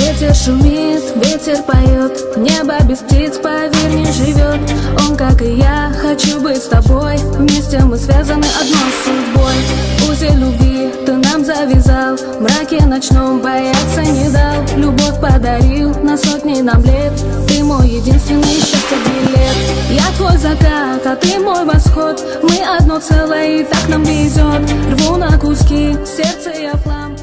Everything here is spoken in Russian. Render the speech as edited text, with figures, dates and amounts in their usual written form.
Ветер шумит, ветер поет, небо без птиц, поверь, не живет. Он, как и я, хочу быть с тобой, вместе мы связаны одной судьбой. Узел любви ты нам завязал, в мраке ночном бояться не дал. Любовь подарил на сотни нам лет, ты мой единственный счастье билет. Я твой закат, а ты мой восход, мы одно целое и так нам везет. Рву на куски, сердце я флам.